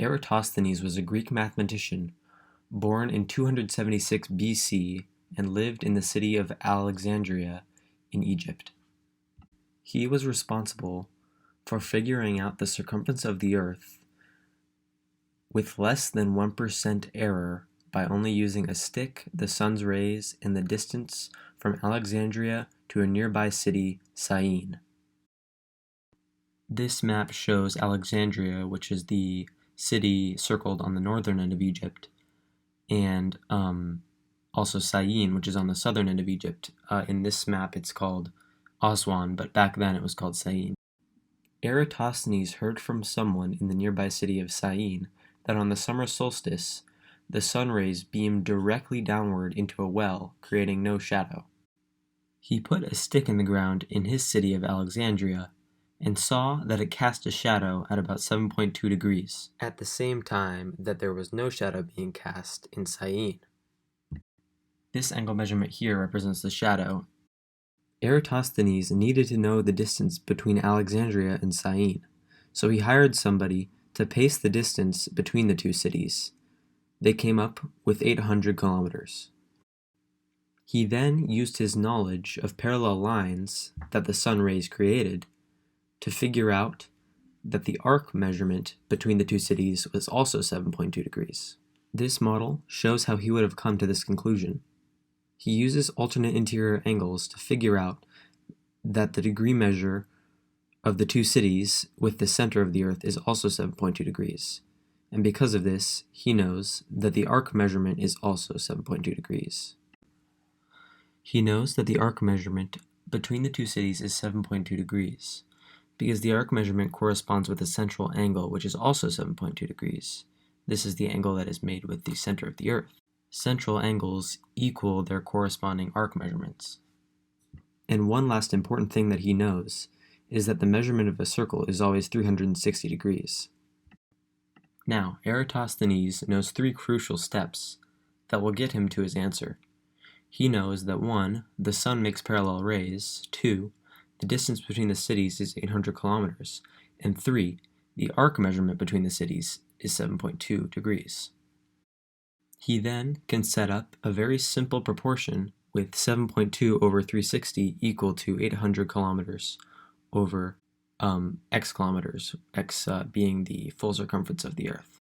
Eratosthenes was a Greek mathematician born in 276 BC and lived in the city of Alexandria in Egypt. He was responsible for figuring out the circumference of the Earth with less than 1% error by only using a stick, the sun's rays, and the distance from Alexandria to a nearby city, Syene. This map shows Alexandria, which is the city circled on the northern end of Egypt, and also Syene, which is on the southern end of Egypt. In this map, it's called Aswan, but back then it was called Syene. Eratosthenes heard from someone in the nearby city of Syene that on the summer solstice, the sun rays beamed directly downward into a well, creating no shadow. He put a stick in the ground in his city of Alexandria and saw that it cast a shadow at about 7.2 degrees, at the same time that there was no shadow being cast in Syene. This angle measurement here represents the shadow. Eratosthenes needed to know the distance between Alexandria and Syene, so he hired somebody to pace the distance between the two cities. They came up with 800 kilometers. He then used his knowledge of parallel lines that the sun rays created to figure out that the arc measurement between the two cities was also 7.2 degrees. This model shows how he would have come to this conclusion. He uses alternate interior angles to figure out that the degree measure of the two cities with the center of the Earth is also 7.2 degrees. And because of this, he knows that the arc measurement is also 7.2 degrees. He knows that the arc measurement between the two cities is 7.2 degrees, because the arc measurement corresponds with the central angle, which is also 7.2 degrees. This is the angle that is made with the center of the Earth. Central angles equal their corresponding arc measurements. And one last important thing that he knows is that the measurement of a circle is always 360 degrees. Now, Eratosthenes knows three crucial steps that will get him to his answer. He knows that 1. The sun makes parallel rays, 2. The distance between the cities is 800 kilometers, and 3. The arc measurement between the cities is 7.2 degrees. He then can set up a very simple proportion with 7.2 over 360 equal to 800 kilometers over x kilometers, x being the full circumference of the Earth.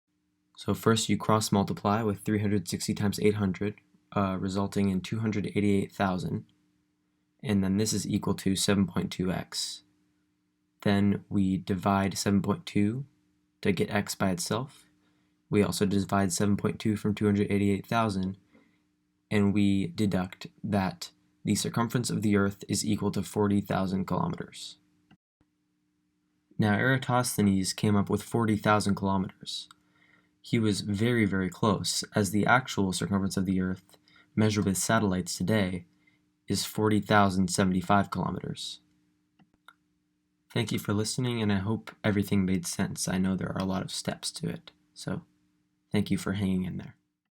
So first you cross multiply with 360 times 800, resulting in 288,000, and then this is equal to 7.2x. Then we divide 7.2 to get x by itself. We also divide 7.2 from 288,000, and we deduct that the circumference of the Earth is equal to 40,000 kilometers. Now Eratosthenes came up with 40,000 kilometers. He was very, very close, as the actual circumference of the Earth, measured with satellites today, is 40,075 kilometers. Thank you for listening, and I hope everything made sense. I know there are a lot of steps to it, so thank you for hanging in there.